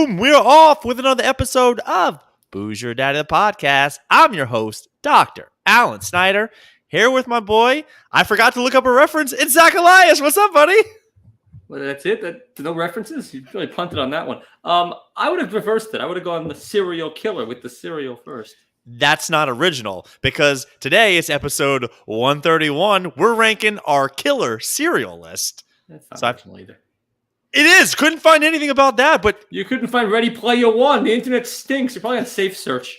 Boom! We're off with another episode of Booze Your Daddy the Podcast. I'm your host, Dr. Alan Snyder, here with my boy. I forgot to look up a reference. It's Zach Elias. What's up, buddy? Well, that's it. No references. You really punted on that one. I would have reversed it. I would have gone the serial killer with the cereal first. That's not original because today it's episode 131. We're ranking our killer cereal list. That's not original either. It is. Couldn't find anything about that, but you couldn't find Ready Player One. The internet stinks. You're probably on Safe Search.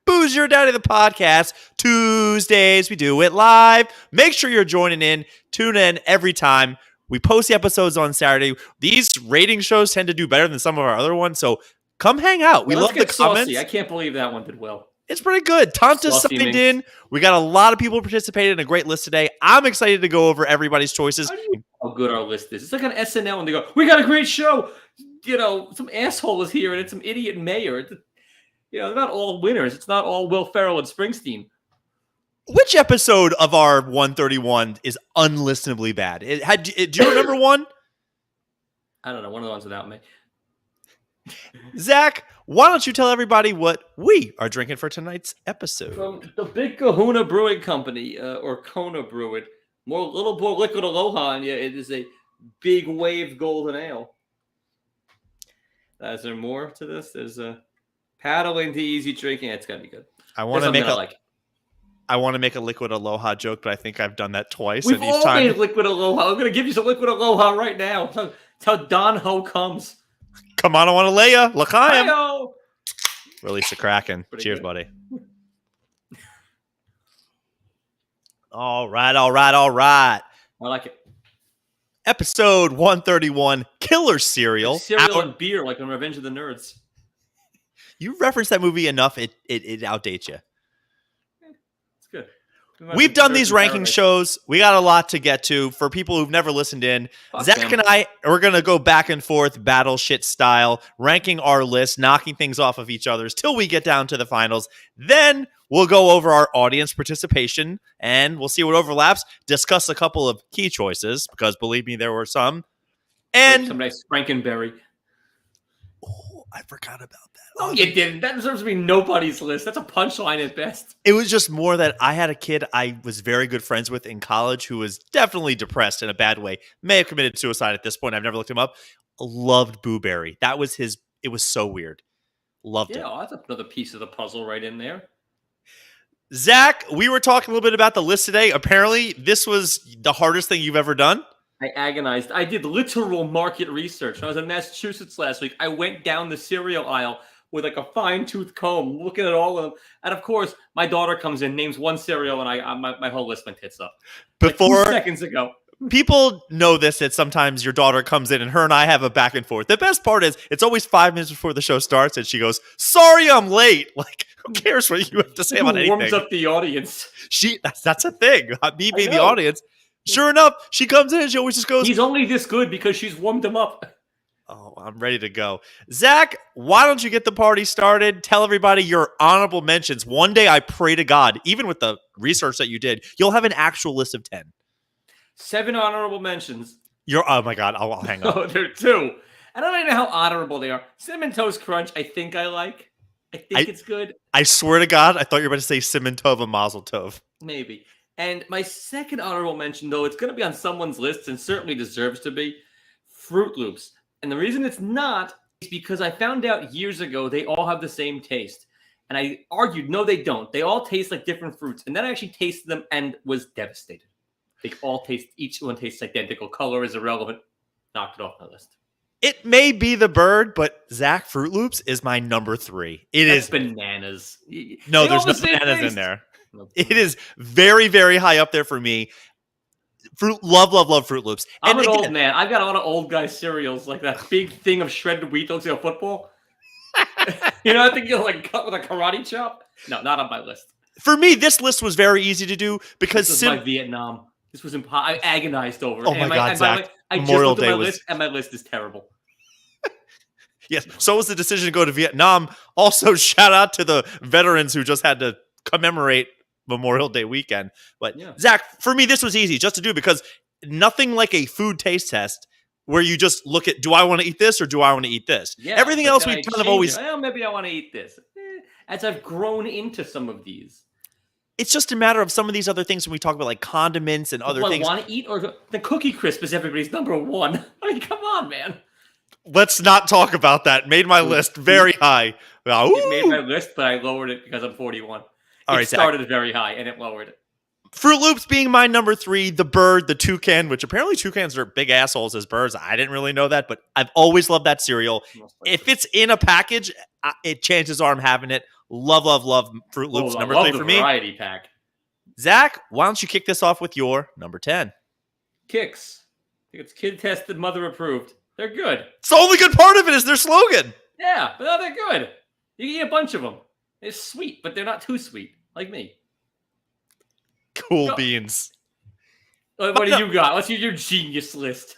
Booze Your Daddy the Podcast. Tuesdays we do it live. Make sure you're joining in. Tune in every time. We post the episodes on Saturday. These rating shows tend to do better than some of our other ones, so come hang out. We love the comments. I can't believe that one did well. It's pretty good. Tanta signed in. We got a lot of people participating in a great list today. I'm excited to go over everybody's choices. How do you know how good our list is? It's like on SNL and they go, "We got a great show." You know, some asshole is here and it's some idiot mayor. They're not all winners. It's not all Will Ferrell and Springsteen. Which episode of our 131 is unlistenably bad? Do you remember one? I don't know. One of the ones without me. Zach, why don't you tell everybody what we are drinking for tonight's episode? From the Big Kahuna Brewing Company, or Kona Brewing. Little more liquid aloha, and it is a big wave golden ale. Is there more to this? There's a paddling to easy drinking. It's gotta be good. I want to make a liquid aloha joke, but I think I've done that twice. We've all made liquid aloha. I'm gonna give you some liquid aloha right now. That's how Don Ho comes. Come on, I want to lay ya. L'chaim. Hi-yo. Release the Kraken. Cheers, good. Buddy. All right. I like it. Episode 131, Killer Cereal. Cereal and beer, like on Revenge of the Nerds. You reference that movie enough, it outdates you. It's good. We've done these ranking shows. We got a lot to get to. For people who've never listened in, Zach and I are going to go back and forth, battle shit style, ranking our list, knocking things off of each other's till we get down to the finals. Then we'll go over our audience participation, and we'll see what overlaps, discuss a couple of key choices, because believe me, there were some. And some nice Frankenberry. Oh, I forgot about that. Oh, you didn't. That deserves to be nobody's list. That's a punchline at best. It was just more that I had a kid I was very good friends with in college who was definitely depressed in a bad way. May have committed suicide at this point. I've never looked him up. Loved Boo Berry. That was his. It was so weird. Loved it. Yeah, that's another piece of the puzzle right in there. Zach, we were talking a little bit about the list today. Apparently, this was the hardest thing you've ever done. I agonized. I did literal market research. When I was in Massachusetts last week. I went down the cereal aisle with like a fine-tooth comb, looking at all of them. And of course, my daughter comes in, names one cereal, and my whole list went tits up. Before like 2 seconds ago. People know this, that sometimes your daughter comes in and her and I have a back and forth. The best part is it's always 5 minutes before the show starts and she goes, "Sorry, I'm late." Like, who cares what you have to say about anything? Warms up the audience. That's a thing. Me being the audience. Sure enough, she comes in and she always just goes, "He's only this good because she's warmed him up." Oh, I'm ready to go. Zach, why don't you get the party started? Tell everybody your honorable mentions. One day I pray to God, even with the research that you did, you'll have an actual list of 10. 7 honorable mentions. Oh my God, I'll hang up. Oh, there are 2. I don't even know how honorable they are. Cinnamon Toast Crunch, I think I like. I think it's good. I swear to God, I thought you were about to say Simon Tov and Mazel Tov. Maybe. And my second honorable mention, though, it's going to be on someone's list and certainly deserves to be, Fruit Loops. And the reason it's not is because I found out years ago they all have the same taste. And I argued, no, they don't. They all taste like different fruits. And then I actually tasted them and was devastated. They all taste, each one tastes identical. Color is irrelevant. Knocked it off my list. It may be the bird, but Zach, Fruit Loops is my number 3. That's bananas. No, there's no bananas in there. It is very, very high up there for me. Love Fruit Loops. I'm an old man. I've got a lot of old guy cereals, like that big thing of shredded wheat that looks like a football. I think you'll like cut with a karate chop. No, not on my list. For me, this list was very easy to do because this was my Vietnam. This was impossible. I agonized over it. Oh my God, Zach! I just looked at my list, and my list is terrible. Yes, so was the decision to go to Vietnam. Also, shout out to the veterans who just had to commemorate Memorial Day weekend. But yeah. Zach, for me, this was easy just to do because nothing like a food taste test where you just look at, do I want to eat this or do I want to eat this? Yeah, Everything but else then we've I kind of change always. it. Oh, maybe I want to eat this. As I've grown into some of these. It's just a matter of some of these other things when we talk about like condiments and other Do I things. want to eat, or the Cookie Crisp is everybody's number one? I mean, come on, man. Let's not talk about that. Made my list very high. It made my list, but I lowered it because I'm 41. All It right, Zach. started very high, and it lowered it. Fruit Loops being my number 3, the bird, the toucan, which apparently toucans are big assholes as birds. I didn't really know that, but I've always loved that cereal. If it's in a package, chances are I'm having it. Love, love, love Fruit Loops. Number 3 for me. Variety pack. Zach, why don't you kick this off with your number 10? Kicks. I think it's kid tested, mother approved. They're good. It's the only good part of it is their slogan. Yeah, but they're good. You can eat a bunch of them. They're sweet, but they're not too sweet, like me. Cool beans. What do you got? What's your genius list?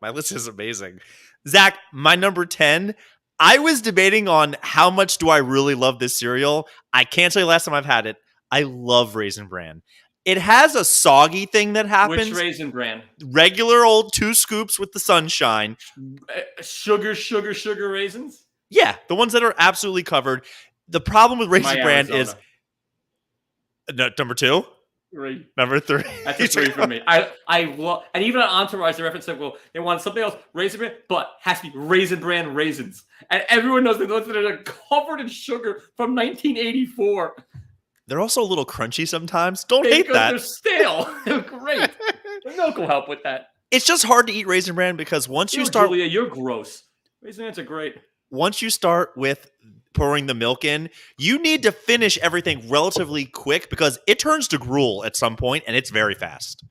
My list is amazing. Zach, my number 10, I was debating on how much do I really love this cereal. I can't tell you last time I've had it. I love Raisin Bran. It has a soggy thing that happens. Which Raisin Bran? Regular old 2 scoops with the sunshine. Sugar raisins? Yeah, the ones that are absolutely covered. The problem with Raisin Bran is number 2? 3. Number 3. That's a 3 for me. I love, and even on Entourage, the reference said, well, they want something else, Raisin Bran, but has to be Raisin Bran raisins. And everyone knows the ones that are covered in sugar from 1984. They're also a little crunchy sometimes. Don't hate that. They're stale. They're great. The milk will help with that. It's just hard to eat Raisin Bran because once you start... Julia, you're gross. Raisin Brans are great. Once you start with pouring the milk in, you need to finish everything relatively quick because it turns to gruel at some point, and it's very fast.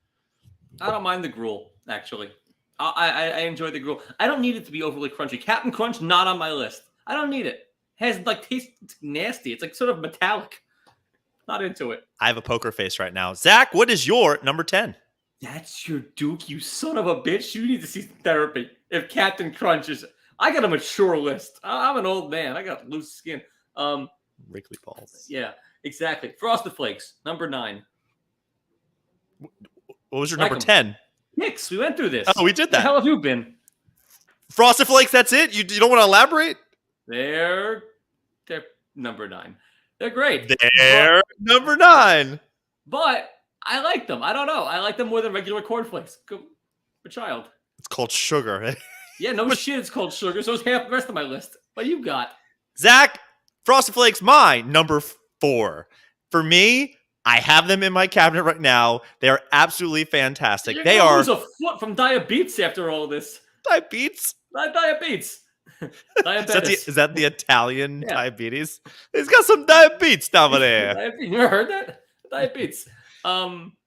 I don't mind the gruel, actually. I enjoy the gruel. I don't need it to be overly crunchy. Captain Crunch, not on my list. I don't need it. It has, like, taste nasty. It's, like, sort of metallic. Not into it. I have a poker face right now. Zach, what is your number 10? That's your Duke, you son of a bitch. You need to see therapy. If Captain Crunch is... I got a mature list. I'm an old man. I got loose skin. Wrigley balls. Yeah, exactly. Frosted Flakes, number 9. What was your number 10? Kicks. We went through this. Oh, we did that. Where the hell have you been? Frosted Flakes, that's it? You don't want to elaborate? They're number 9. They're great. They're number 9. But I like them. I don't know. I like them more than regular cornflakes. A child. It's called sugar. Yeah, no shit, it's called sugar. So it's half the rest of my list. What you got? Zach, Frosted Flakes, my number 4. For me, I have them in my cabinet right now. They are absolutely fantastic. You're they gonna are lose a foot from diabetes after all this. Diabetes? Not diabetes. Diabetes. Is that the Italian diabetes? He's got some diabetes down there. You ever heard that? Diabetes.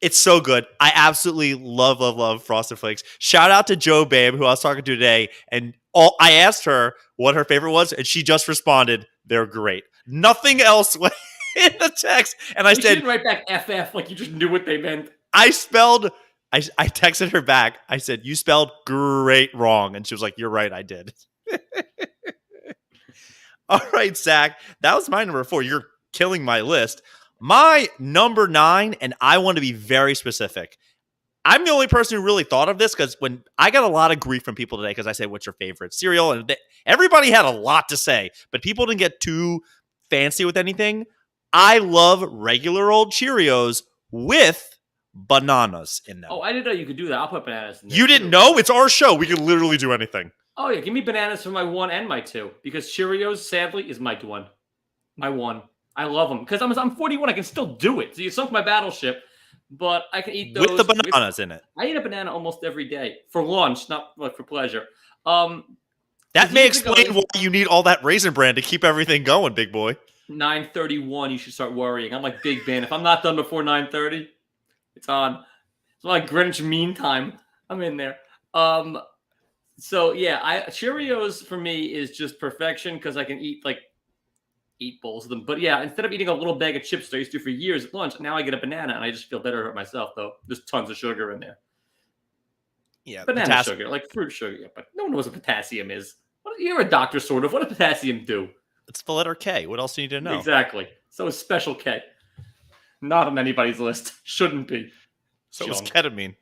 It's so good. I absolutely love Frosted Flakes. Shout out to Joe Babe, who I was talking to today, and I asked her what her favorite was, and she just responded, "They're great." Nothing else went in the text, and I said, "You didn't write back FF like you just knew what they meant." I texted her back. I said, "You spelled great wrong," and she was like, "You're right, I did." All right, Zach, that was my number 4. You're killing my list. My number 9, and I want to be very specific. I'm the only person who really thought of this because when I got a lot of grief from people today because I said, what's your favorite cereal? And everybody had a lot to say, but people didn't get too fancy with anything. I love regular old Cheerios with bananas in them. Oh, I didn't know you could do that. I'll put bananas in there. You didn't know? It's our show. We can literally do anything. Oh, yeah. Give me bananas for my 1 and my 2 because Cheerios, sadly, is my 1. My 1. I love them because I'm 41. I can still do it. So you sunk my battleship, but I can eat those with the bananas in it. I eat a banana almost every day for lunch, not like for pleasure. That may explain why you need all that Raisin Bran to keep everything going, big boy. 9:31, you should start worrying. I'm like Big Ben. If I'm not done before 9:30, it's on. It's like Greenwich Mean Time. I'm in there. So yeah, Cheerios for me is just perfection because I can eat bowls of them. But yeah, instead of eating a little bag of chips that I used to do for years at lunch, now I get a banana and I just feel better about myself, though. There's tons of sugar in there. Yeah, banana sugar, like fruit sugar. Yeah, but no one knows what potassium is. You're a doctor, sort of. What does potassium do? It's the letter K. What else do you need to know? Exactly. So is Special K. Not on anybody's list. Shouldn't be. So is ketamine.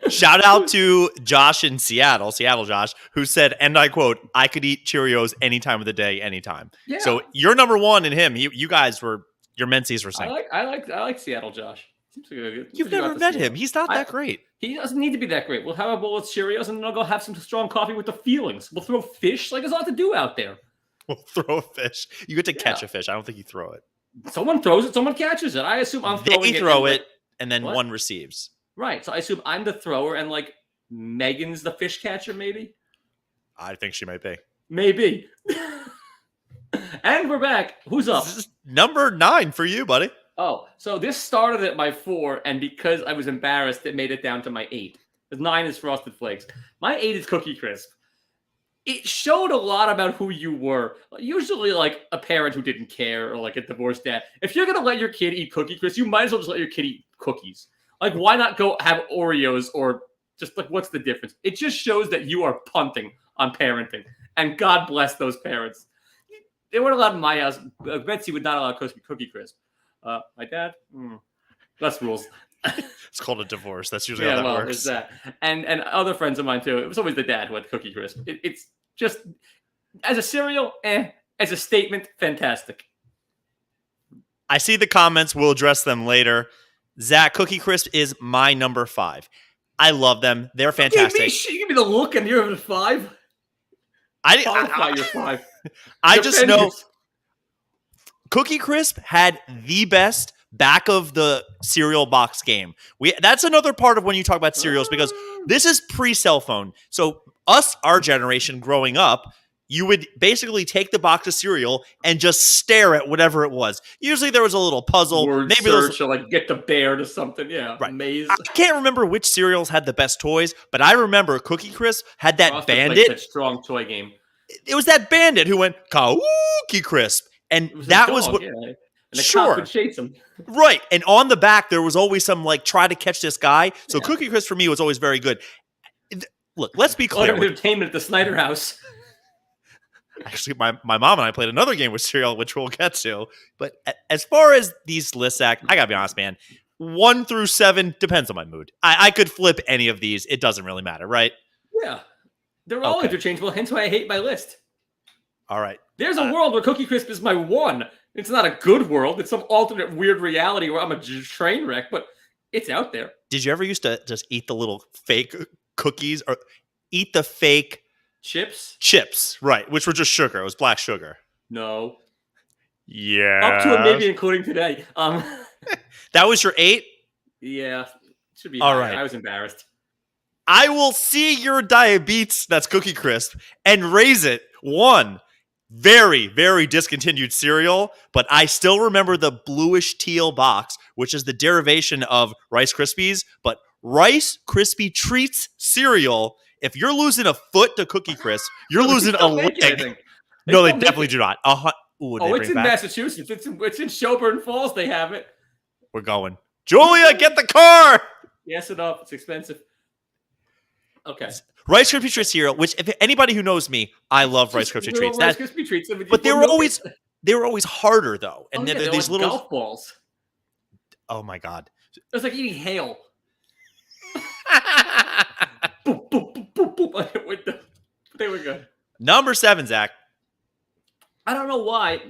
Shout out to Josh in Seattle Josh, who said, and I quote, "I could eat Cheerios any time of the day, anytime." Yeah. So you're number one in him. You guys were, your menses were synced. I like Seattle Josh. You've never met him. He's not that great. He doesn't need to be that great. We'll have a bowl of Cheerios and then I'll go have some strong coffee with the feelings. We'll throw fish. Like, there's a lot to do out there. We'll throw a fish. You get to catch a fish. I don't think you throw it. Someone throws it, someone catches it. I assume I'm throwing it. They throw it, and then one receives. Right. So I assume I'm the thrower, and like Megan's the fish catcher, maybe? I think she might be. Maybe. And we're back. Who's up? This is number 9 for you, buddy. Oh, so this started at my 4, and because I was embarrassed, it made it down to my 8. Because 9 is Frosted Flakes. My 8 is Cookie Crisp. It showed a lot about who you were. Usually, like a parent who didn't care, or like a divorced dad. If you're gonna let your kid eat Cookie Crisp, you might as well just let your kid eat cookies. Like, why not go have Oreos or just like, what's the difference? It just shows that you are punting on parenting, and God bless those parents. They weren't allowed in my house. Betsy would not allow Cookie Crisp. My dad, less rules. It's called a divorce. That's usually how that works. There's that. And other friends of mine too. It was always the dad who had Cookie Crisp. It's just, as a cereal, as a statement, fantastic. I see the comments. We'll address them later. Zach, Cookie Crisp is my number 5. I love them. They're fantastic. You give me the look and you're at 5. Qualify your 5. I just know Cookie Crisp had the best back of the cereal box game. That's another part of when you talk about cereals, because this is pre-cell phone. So our generation growing up, you would basically take the box of cereal and just stare at whatever it was. Usually there was a little puzzle. Word search, or like get the bear to something. Yeah, right. Maze. I can't remember which cereals had the best toys, but I remember Cookie Crisp had that Frosted bandit. Flakes, that strong toy game. It was that bandit who went Cookie Crisp, and that was what. Yeah. And the cop would chase him. Right. And on the back, there was always some, like, try to catch this guy. So Cookie Crisp for me was always very good. Look, let's be clear. Entertainment at the Snyder house. Actually, my mom and I played another game with cereal, which we'll get to. But as far as these lists, Zach, I got to be honest, man. 1 through 7 depends on my mood. I could flip any of these. It doesn't really matter, right? Yeah. They're all interchangeable, hence why I hate my list. All right. There's a world where Cookie Crisp is my 1. It's not a good world. It's some alternate weird reality where I'm a train wreck, but it's out there. Did you ever used to just eat the little fake cookies or eat the fake chips? Chips, right, which were just sugar. It was black sugar. No. Yeah. Up to and maybe including today. That was your 8? Yeah. Should be all higher. right. I was embarrassed. I will see your diabetes, that's Cookie Crisp, and raise it 1. Very, very discontinued cereal, but I still remember the bluish teal box, which is the derivation of Rice Krispies, but Rice Krispie Treats cereal. If you're losing a foot to Cookie Crisp, you're losing a leg. No, they definitely do not. It's in Massachusetts. It's in Shelburne Falls. They have it. We're going. Julia, get the car. Yes, enough. It's expensive. Okay. Rice Krispie Treats cereal, which if anybody who knows me, I love Rice Krispie Treats. Rice Krispie Treats, but they were always harder though, and they're these like little golf balls. Oh my god! It was like eating hail. Boop, boop, boop, boop, boop. They were good. Number 7, Zach. I don't know why.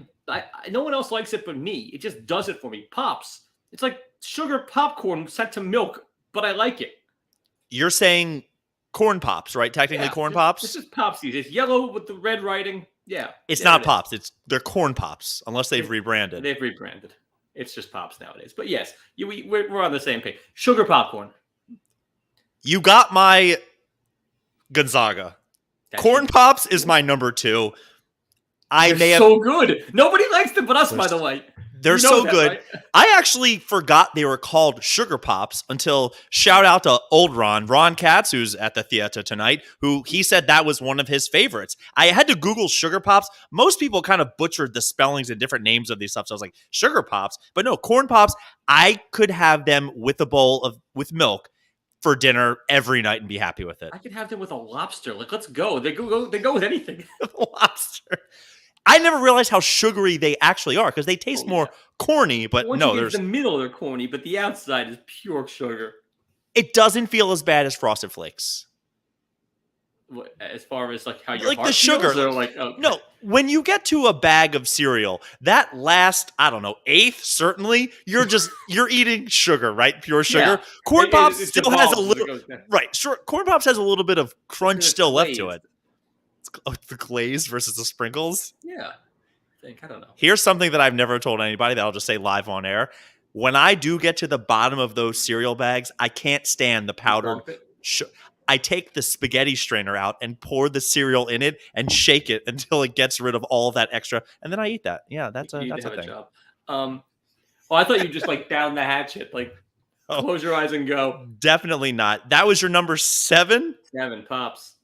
No one else likes it but me. It just does it for me. Pops. It's like sugar popcorn set to milk, but I like it. You're saying Corn Pops, right? Technically, Corn Pops. This is Popsies. It's yellow with the red writing. Yeah, it's not Pops. They're Corn Pops, unless they've rebranded. They've rebranded. It's just Pops nowadays. But yes, we're on the same page. Sugar popcorn. You got my Gonzaga. Corn Pops is my number 2. They're so good. Nobody likes them but us, by the way. They're so good. Right? I actually forgot they were called Sugar Pops until shout out to old Ron Katz, who's at the theater tonight, who he said that was one of his favorites. I had to Google Sugar Pops. Most people kind of butchered the spellings and different names of these stuff. So I was like, Sugar Pops. But no, Corn Pops, I could have them with a bowl with milk for dinner every night and be happy with it. I could have them with a lobster. Like, let's go. They go with anything. Lobster. I never realized how sugary they actually are because they taste more corny, but the middle they're corny, but the outside is pure sugar. It doesn't feel as bad as Frosted Flakes. As far as like how your Like the heart sugar. feels, or like No, when you get to a bag of cereal, that last, I don't know, eighth, certainly, you're eating sugar, right? Pure sugar. yeah, Corn Pops it still has a devolves as it little, goes down. right, sure. Corn Pops has a little bit of crunch Because it's still left to glazed. it. The glaze versus the sprinkles. Yeah, I think I don't know. Here's something that I've never told anybody that I'll just say live on air. When I do get to the bottom of those cereal bags, I can't stand the You powdered. dump it. I take the spaghetti strainer out and pour the cereal in it and shake it until it gets rid of all of that extra, and then I eat that. Yeah, You need to that's a have a thing. job. Well, I thought you just like down the hatchet, like Oh, close your eyes and go. definitely not. That was your number 7. 7 Pops.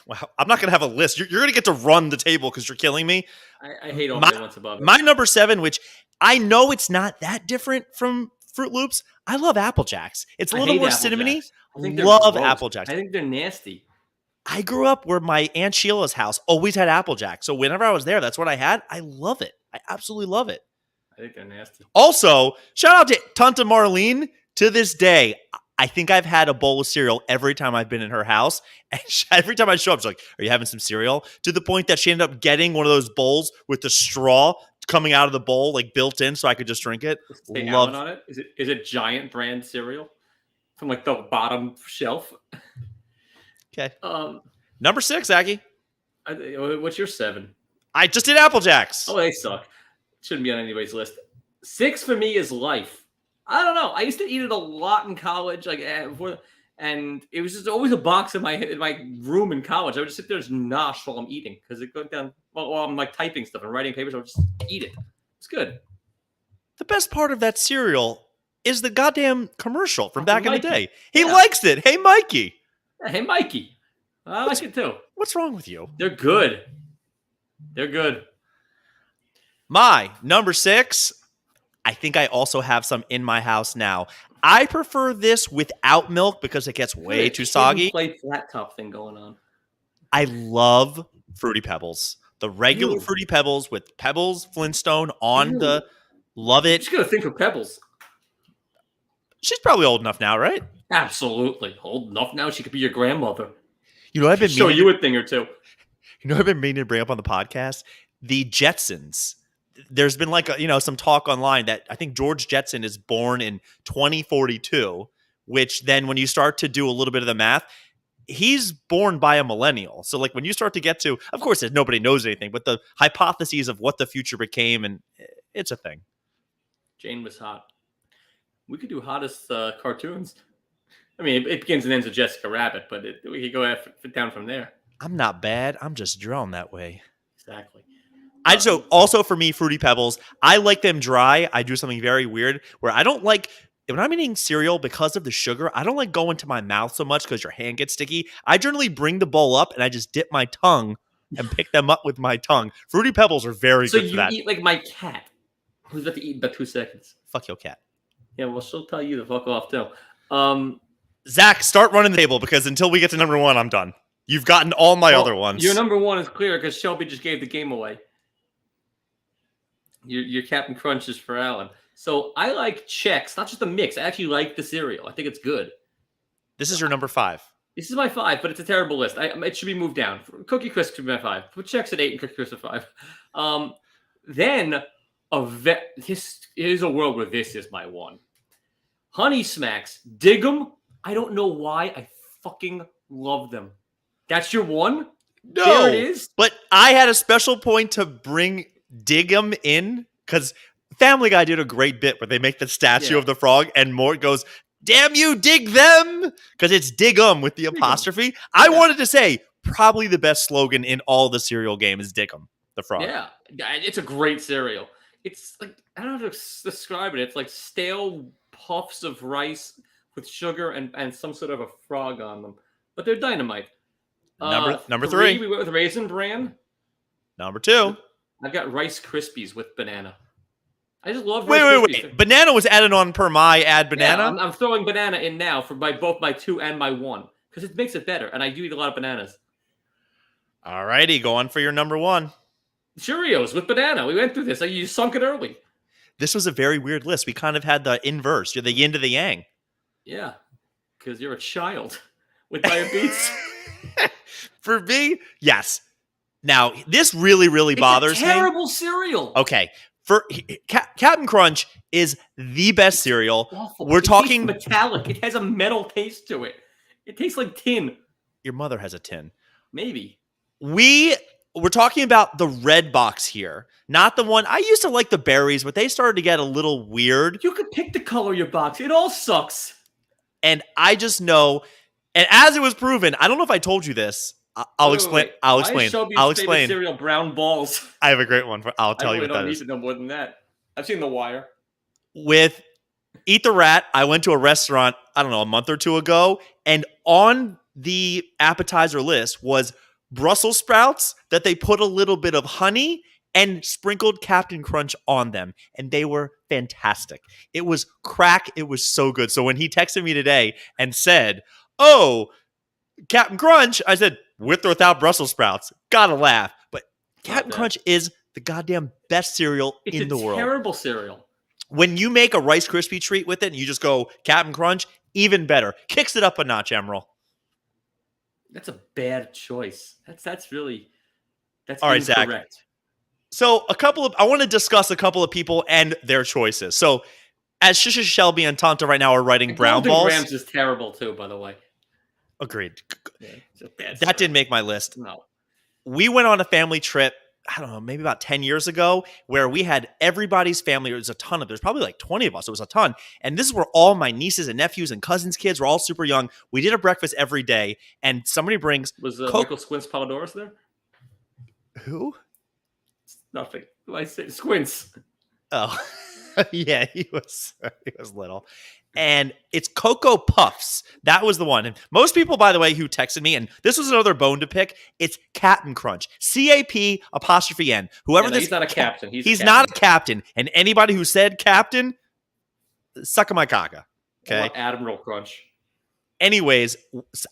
Wow, I'm not gonna have a list. You're gonna get to run the table because you're killing me. I hate all the ones above it. My number 7, which I know it's not that different from Fruit Loops. I love Apple Jacks. It's a I little hate more Apple cinnamony. Jacks. I think they're Love gross. Apple Jacks. I think they're nasty. I grew up where my Aunt Sheila's house always had Apple Jacks. So whenever I was there, that's what I had. I love it. I absolutely love it. I think they're nasty. Also, shout out to Tanta Marlene. To this day, I think I've had a bowl of cereal every time I've been in her house. And every time I show up, she's like, "Are you having some cereal?" To the point that she ended up getting one of those bowls with the straw coming out of the bowl, like built in, so I could just drink it. Say Allen on it. Is it Giant brand cereal from like the bottom shelf? Okay. Number 6, Aggie. What's your 7? I just did Apple Jacks. Oh, they suck. Shouldn't be on anybody's list. 6 for me is Life. I don't know. I used to eat it a lot in college, like and it was just always a box in my room in college. I would just sit there and nosh while I'm eating because it goes down while I'm like typing stuff and writing papers. I would just eat it. It's good. The best part of that cereal is the goddamn commercial from back in the day. He Yeah. likes it. Hey, Mikey. Yeah, hey, Mikey. I like it too. What's wrong with you? They're good. They're good. My number 6, I think I also have some in my house now. I prefer this without milk because it gets way too soggy. Play flat top thing going on. I love Fruity Pebbles. The regular Fruity Pebbles with Pebbles Flintstone on the. Love it. She's got a thing for Pebbles. She's probably old enough now, right? Absolutely. Old enough now. She could be your grandmother. You know, I've been show you a thing or two. You know, I've been meaning to bring up on the podcast the Jetsons. There's been like some talk online that I think George Jetson is born in 2042, which then when you start to do a little bit of the math, he's born by a millennial. So like when you start to get to, of course, nobody knows anything, but the hypotheses of what the future became, and it's a thing. Jane was hot. We could do hottest cartoons. I mean, it begins and ends with Jessica Rabbit, but we could go down from there. I'm not bad. I'm just drawn that way. Exactly. So also for me, Fruity Pebbles, I like them dry. I do something very weird where I don't like, when I'm eating cereal because of the sugar, I don't like going to my mouth so much because your hand gets sticky. I generally bring the bowl up and I just dip my tongue and pick them up with my tongue. Fruity Pebbles are very good for that. So you eat like my cat, who's about to eat in about 2 seconds. Fuck your cat. Yeah, well, she'll tell you to fuck off too. Zach, start running the table because until we get to number 1, I'm done. You've gotten all my other ones. Your number 1 is clear because Shelby just gave the game away. Your Captain Crunch is for Alan. So I like Chex, not just a mix. I actually like the cereal. I think it's good. This is your number 5. This is my 5, but it's a terrible list. It should be moved down. Cookie Crisp should be my 5. Put Chex at 8 and Cookie Crisp at 5. Then this is a world where this is my 1. Honey Smacks, dig 'em. I don't know why. I fucking love them. That's your 1? No, there it is. But I had a special point to bring dig 'em in because Family Guy did a great bit where they make the statue of the frog and Mort goes, "Damn you, dig them," because it's dig 'em with the apostrophe. I wanted to say probably the best slogan in all the cereal game is dig 'em, the frog. Yeah, it's a great cereal. It's like, I don't know how to describe it. It's like stale puffs of rice with sugar and some sort of a frog on them, but they're dynamite. Number 3. We went with Raisin Bran. Number 2. I've got Rice Krispies with banana. I just love Rice Krispies. Wait. Banana was added on per my add banana? Yeah, I'm throwing banana in now for both my 2 and my 1 because it makes it better, and I do eat a lot of bananas. All righty, go on for your number 1. Cheerios with banana. We went through this. You sunk it early. This was a very weird list. We kind of had the inverse. You're the yin to the yang. Yeah. Because you're a child with diabetes. For me, yes. Now, this really, really bothers It's a terrible cereal. Okay. Captain Crunch is the best cereal. Awful. We're talking tastes metallic. It has a metal taste to it. It tastes like tin. Your mother has a tin. Maybe. We're talking about the red box here, not the one. I used to like the berries, but they started to get a little weird. You could pick the color of your box. It all sucks. And I just know, and as it was proven, I don't know if I told you this. I'll explain. Wait. I'll Why explain. is Shelby's I'll favorite explain. cereal brown balls? I have a great one. I'll tell I you really what don't that need is. to know more than that. I've seen The Wire. With Eat the Rat, I went to a restaurant, I don't know, a month or two ago, and on the appetizer list was Brussels sprouts that they put a little bit of honey and sprinkled Captain Crunch on them, and they were fantastic. It was crack. It was so good. So when he texted me today and said, "Oh, Captain Crunch," I said, "With or without Brussels sprouts?" Gotta laugh. But Captain Crunch is the goddamn best cereal in the world. It's a terrible cereal. When you make a Rice Krispie treat with it and you just go Captain Crunch, even better. Kicks it up a notch, Emerald. That's a bad choice. That's really all right, incorrect. Zach. So I want to discuss a couple of people and their choices. So as Shisha, Shelby, and Tonta right now are writing brown balls. Grams is terrible too, by the way. Agreed. Yeah, that didn't make my list. No. We went on a family trip, I don't know, maybe about 10 years ago, where we had everybody's family. There's probably like 20 of us. It was a ton. And this is where all my nieces and nephews and cousins' kids were all super young. We did a breakfast every day, and somebody brings... Was Michael Squints Palidorus there? Who? Nothing. I say Squints. Oh, yeah, he was little. And it's Cocoa Puffs. That was the one. And most people, by the way, who texted me, and this was another bone to pick, it's Captain Crunch. CAP''N. He's not a captain. He's not a captain. And anybody who said captain, suck my caca. Okay? Admiral Crunch. Anyways,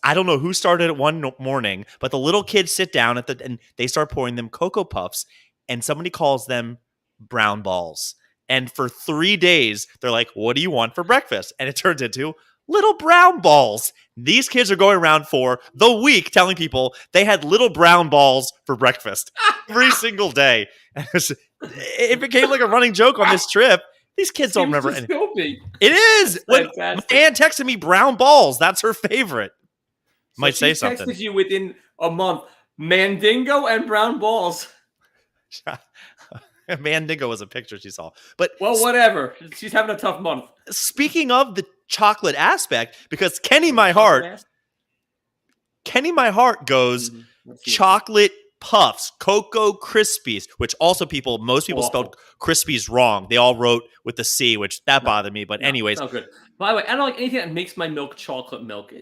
I don't know who started it one morning, but the little kids sit down and they start pouring them Cocoa Puffs, and somebody calls them brown balls. And for 3 days, they're like, "What do you want for breakfast?" And it turns into little brown balls. These kids are going around for the week telling people they had little brown balls for breakfast every single day. And it became like a running joke on this trip. These kids don't remember anything. It is. When my aunt texted me brown balls, that's her favorite. So might say something. Texted you within a month, Mandingo and brown balls. Mandingo was a picture she saw. But well, whatever. She's having a tough month. Speaking of the chocolate aspect, because Kenny My Heart goes chocolate puffs, Cocoa Krispies, which also most people spelled Krispies wrong. They all wrote with the C, which bothered me. But anyways. No good. By the way, I don't like anything that makes my milk chocolate milk.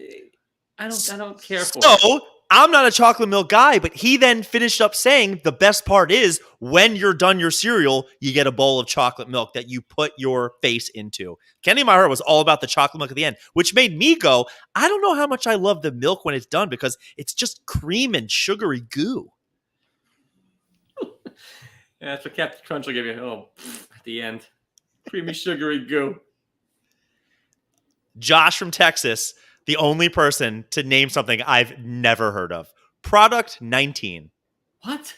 I don't care for it. So I'm not a chocolate milk guy, but he then finished up saying the best part is when you're done your cereal, you get a bowl of chocolate milk that you put your face into. Kenny My Heart was all about the chocolate milk at the end, which made me go, I don't know how much I love the milk when it's done because it's just cream and sugary goo. Yeah, that's what Captain Crunch will give you. Oh, at the end. Creamy, sugary goo. Josh from Texas, the only person to name something I've never heard of. Product 19. What?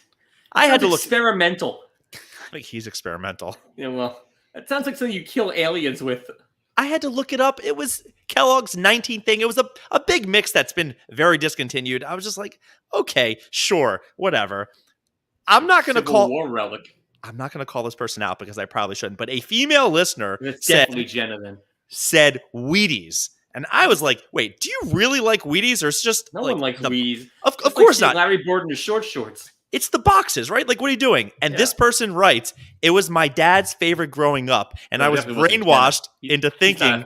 I had to look. Experimental. I think he's experimental. Yeah, well, that sounds like something you kill aliens with. I had to look it up. It was Kellogg's 19 thing. It was a big mix that's been very discontinued. I was just like, okay, sure, whatever. I'm not going to call War relic. I'm not going to call this person out because I probably shouldn't. But a female listener definitely Jenna then said Wheaties. And I was like, wait, do you really like Wheaties? Or it's just no one likes Wheaties. Of course not. Larry Bird in his short shorts. It's the boxes, right? Like, what are you doing? And this person writes, it was my dad's favorite growing up. And I was brainwashed into thinking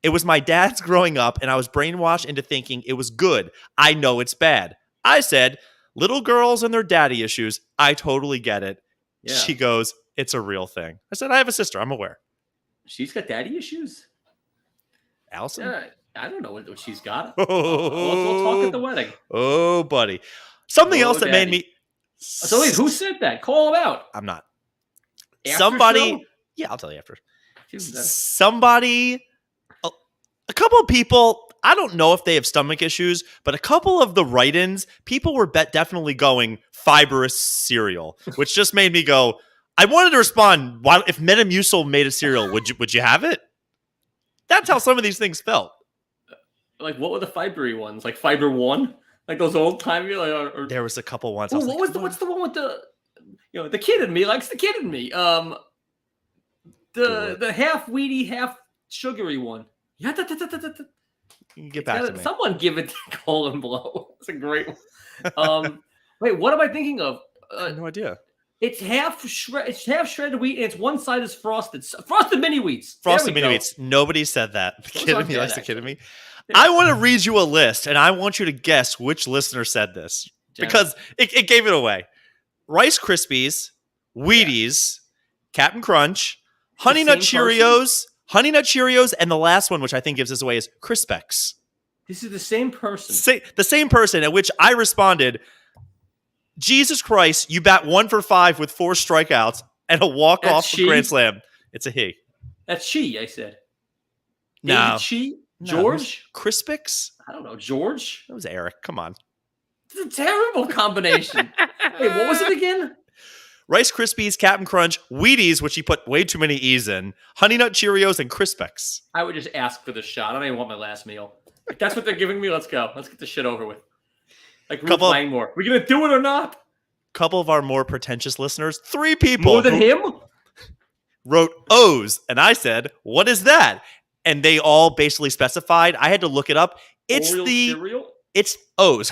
it was my dad's growing up. And I was brainwashed into thinking it was good. I know it's bad. I said, little girls and their daddy issues. I totally get it. Yeah. She goes, it's a real thing. I said, I have a sister. I'm aware. She's got daddy issues? Allison? I don't know what she's got. We'll talk at the wedding. Oh, buddy. Something else that made me... So wait, who said that? Call him out. I'm not. After somebody... show? Yeah, I'll tell you after. Somebody... a couple of people, I don't know if they have stomach issues, but a couple of the write-ins, people were definitely going fibrous cereal, which just made me go, I wanted to respond, why, if Metamucil made a cereal, would you have it? That's how some of these things felt. Like, what were the fibery ones? Like Fiber One? Like those old timey? There was a couple ones. Ooh, what's the one with the, the kid in me likes the kid in me. The half weedy, half sugary one. Yeah, you get back to me. Someone give it to Colin Blow. That's a great one. Wait, what am I thinking of? I have no idea. It's half shredded wheat, and it's one side is frosted mini wheats. Frosted mini wheats. Nobody said that. The kid in me likes the kid in me. Yeah. I want to read you a list, and I want you to guess which listener said this because it gave it away. Rice Krispies, Wheaties, Captain Crunch, Honey Nut Cheerios, and the last one, which I think gives this away, is Crispex. This is the same person. The same person, at which I responded, Jesus Christ, you bat 1 for 5 with 4 strikeouts and a walk-off grand slam. It's a he. That's she, I said. No. She? George? Crispix? I don't know. George? That was Eric. Come on. It's a terrible combination. Wait, what was it again? Rice Krispies, Captain Crunch, Wheaties, which he put way too many E's in, Honey Nut Cheerios, and Crispex. I would just ask for the shot. I don't even want my last meal. If that's what they're giving me, let's go. Let's get this shit over with. Like Ruth Langmore. We gonna do it or not? Couple of our more pretentious listeners, 3 people. More than him? Wrote O's, and I said, what is that? And they all basically specified. I had to look it up. It's Oreo cereal? It's O's.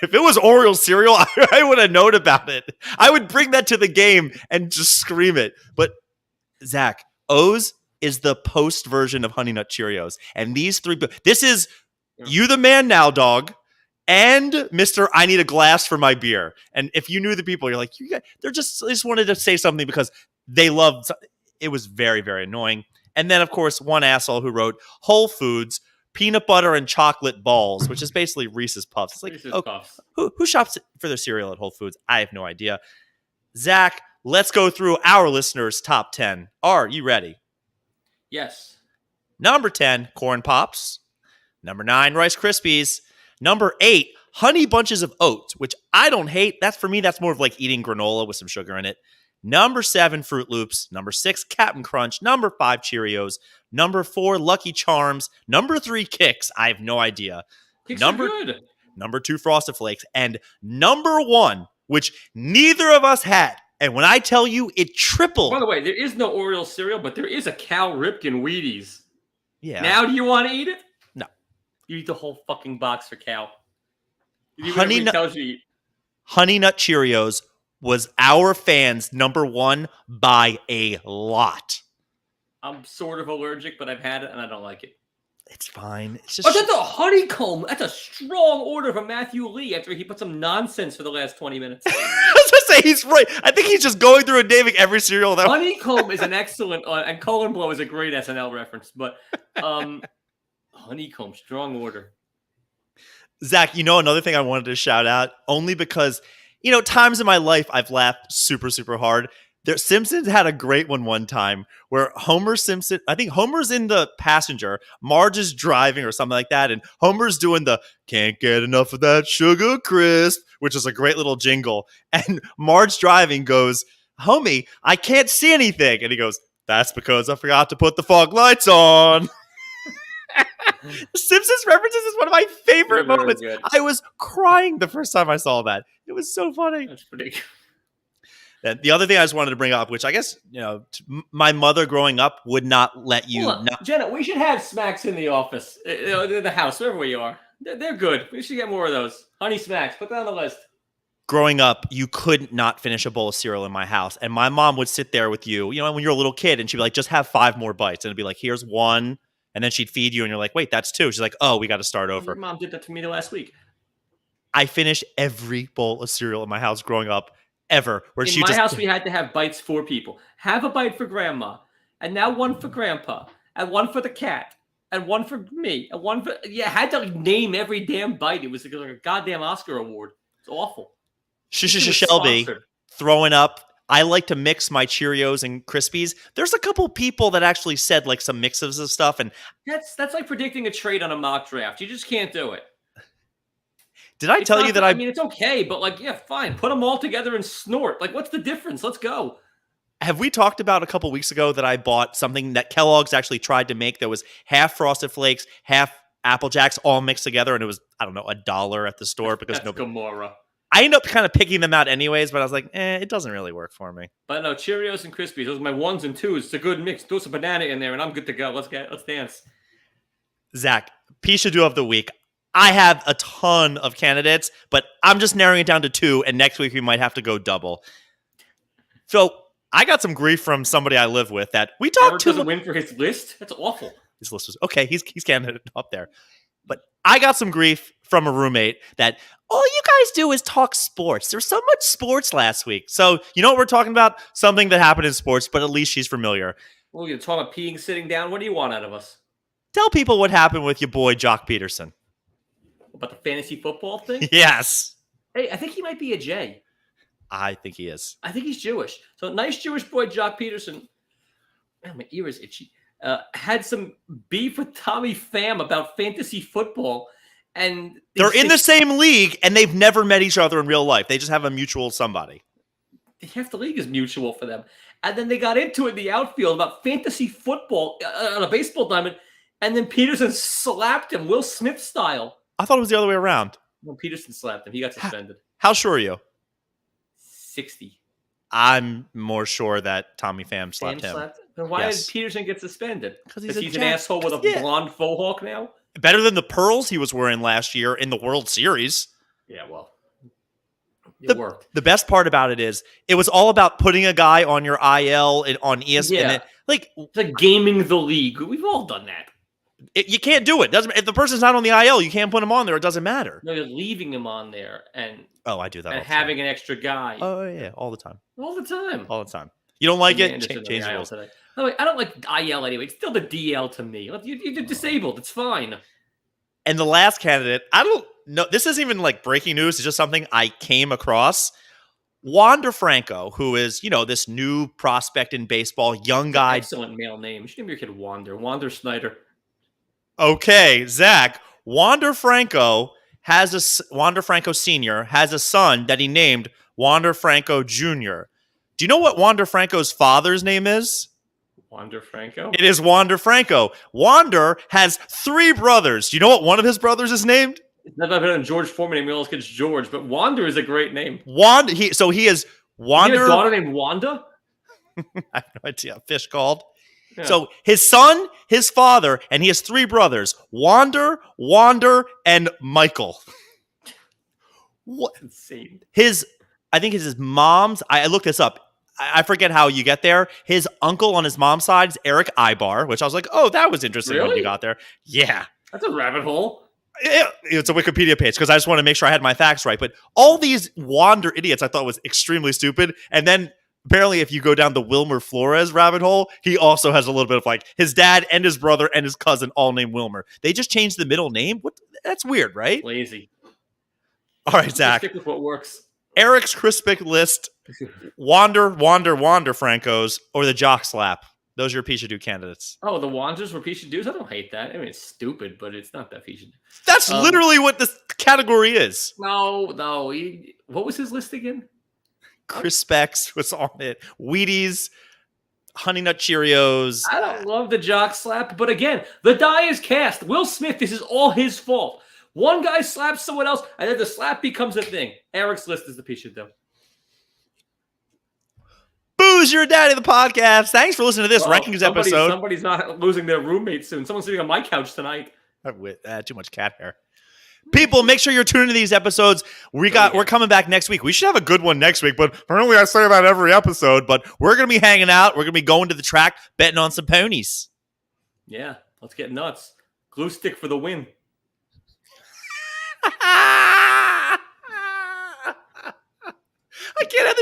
If it was Oreo cereal, I would have known about it. I would bring that to the game and just scream it. But Zach, O's is the post version of Honey Nut Cheerios. And these 3, this is You the Man Now, dog. And Mr. I need a glass for my beer. And if you knew the people, you're like, they just wanted to say something because they loved it. Was very, very annoying. And then, of course, one asshole who wrote Whole Foods, peanut butter and chocolate balls, which is basically Reese's Puffs. It's like, Puffs. Who shops for their cereal at Whole Foods? I have no idea. Zach, let's go through our listeners' top 10. Are you ready? Yes. Number 10, Corn Pops. Number 9, Rice Krispies. Number 8, Honey Bunches of Oats, which I don't hate. For me, that's more of like eating granola with some sugar in it. Number 7, Fruit Loops. Number 6, Captain Crunch. Number 5, Cheerios. Number 4, Lucky Charms. Number 3, Kix. I have no idea. Kix are good. Number 2, Frosted Flakes. And number 1, which neither of us had. And when I tell you, it tripled. By the way, there is no Oreo cereal, but there is a Cal Ripken Wheaties. Yeah. Now do you want to eat it? No. You eat the whole fucking box for Cal. Honey Nut Cheerios was our fans' number 1 by a lot. I'm sort of allergic, but I've had it and I don't like it. It's fine. It's just that's a honeycomb. That's a strong order from Matthew Lee after he put some nonsense for the last 20 minutes. I was going to say, he's right. I think he's just going through and naming every cereal. Honeycomb is an excellent, and Colin Blow is a great SNL reference, but honeycomb, strong order. Zach, another thing I wanted to shout out, only because, times in my life I've laughed super, super hard. Simpsons had a great one time where Homer Simpson, I think Homer's in the passenger, Marge is driving or something like that, and Homer's doing the can't get enough of that sugar crisp, which is a great little jingle. And Marge driving goes, homie, I can't see anything. And he goes, that's because I forgot to put the fog lights on. Simpsons references is one of my favorite moments. Good. I was crying the first time I saw that. It was so funny. That's pretty good. And the other thing I just wanted to bring up, which I guess, my mother growing up would not let you. Jenna, we should have Smacks in the office, the house, wherever you are. They're good. We should get more of those. Honey Smacks, put that on the list. Growing up, you could not finish a bowl of cereal in my house. And my mom would sit there with you, when you're a little kid, and she'd be like, just have 5 more bites. And it'd be like, here's 1. And then she'd feed you, and you're like, wait, that's 2. She's like, oh, we got to start over. Your mom did that to me the last week. I finished every bowl of cereal in my house growing up, ever. In my house, we had to have bites for people. Have a bite for grandma, and now 1 for grandpa, and 1 for the cat, and 1 for me, and 1 for... Yeah, I had to name every damn bite. It was like a goddamn Oscar award. It's awful. Shelby, throwing up. I like to mix my Cheerios and Krispies. There's a couple people that actually said like some mixes of stuff, and That's like predicting a trade on a mock draft. You just can't do it. did I It's tell you not. that I mean, it's okay, but like, yeah, fine. Put them all together and snort. Like, what's the difference? Let's go. have we talked about a couple weeks ago that I bought something that Kellogg's actually tried to make that was half Frosted Flakes, half Apple Jacks, all mixed together, and it was, I don't know, $1 at the store because That's Gomorrah. I ended up kind of picking them out anyways, but I was like, it doesn't really work for me. But no, Cheerios and Krispies. Those are my ones and twos. It's a good mix. Throw some banana in there, and I'm good to go. Let's dance. Zach, pishadoo of the week. I have a ton of candidates, but I'm just narrowing it down to 2, and next week we might have to go double. So I got some grief from somebody I live with that we talked to. Doesn't win for his list. That's awful. His list was okay. He's candidate up there, but I got some grief from a roommate that all you guys do is talk sports. There's so much sports last week. So you know what we're talking about? Something that happened in sports, but at least she's familiar. Well, you're talking about peeing sitting down. What do you want out of us? Tell people what happened with your boy Jock Peterson. About the fantasy football thing? Yes. Hey, I think he might be a J. I think he is. I think he's Jewish. So nice Jewish boy, Jock Peterson. Man, my ear is itchy. Had some beef with Tommy Pham about fantasy football. And they're in the same league, and they've never met each other in real life. They just have a mutual somebody. Half the league is mutual for them. And then they got into it in the outfield about fantasy football on a baseball diamond. And then Peterson slapped him, Will Smith style. I thought it was the other way around. No, Peterson slapped him. He got suspended. How sure are you? 60. I'm more sure that Tommy Pham slapped him. Then why did Peterson get suspended? Because he's an asshole with a blonde faux hawk now? Better than the pearls he was wearing last year in the World Series. Yeah, well, it worked. The best part about it is it was all about putting a guy on your IL on ESPN. Yeah. It's like gaming the league. We've all done that. You can't do it. If the person's not on the IL, you can't put him on there. It doesn't matter. No, you're leaving him on there and I do that. And having an extra guy. Oh yeah, all the time. All the time. All the time. You don't like it? Change the rules. No, I don't like IL anyway. It's still the DL to me. You're disabled. It's fine. And the last candidate, I don't know. This isn't even like breaking news. It's just something I came across. Wander Franco, who is, this new prospect in baseball, young guy. Excellent male name. You should name your kid Wander. Wander Snyder. Okay, Zach. Wander Franco Sr. has a son that he named Wander Franco Jr. Do you know what Wander Franco's father's name is? Wander Franco? It is Wander Franco. Wander has 3 brothers. Do you know what one of his brothers is named? It's not better than George Foreman. We always get George, but Wander is a great name. He is Wander. He has a daughter named Wanda? I have no idea. Fish called. Yeah. So his son, his father, and he has 3 brothers: Wander, and Michael. What? That's insane. I think his mom's. I looked this up. I forget how you get there. His uncle on his mom's side is Eric Ibar, which I was like, oh, that was interesting when you got there. Yeah. That's a rabbit hole. It's a Wikipedia page because I just want to make sure I had my facts right. But all these Wander idiots I thought was extremely stupid. And then apparently if you go down the Wilmer Flores rabbit hole, he also has a little bit of like his dad and his brother and his cousin all named Wilmer. They just changed the middle name? That's weird, right? Lazy. All right, Zach. Stick with what works. Eric's Crispic list, Wander Francos, or the Jock Slap. Those are your Pishadoo candidates. Oh, the Wanders were Pishadoos? I don't hate that. I mean, it's stupid, but it's not that Pishadoo. That's literally what this category is. No. What was his list again? Crispecs was on it. Wheaties, Honey Nut Cheerios. I don't love the Jock Slap, but again, the die is cast. Will Smith, this is all his fault. One guy slaps someone else, and then the slap becomes a thing. Eric's list is the Pishadoo. Booze, your daddy, the podcast. Thanks for listening to this rankings episode. Somebody's not losing their roommate soon. Someone's sitting on my couch tonight. Too much cat hair. People, make sure you're tuning to these episodes. We're coming back next week. We should have a good one next week, but apparently I say about every episode. But we're gonna be hanging out. We're gonna be going to the track, betting on some ponies. Yeah, let's get nuts. Glue stick for the win. I can't have this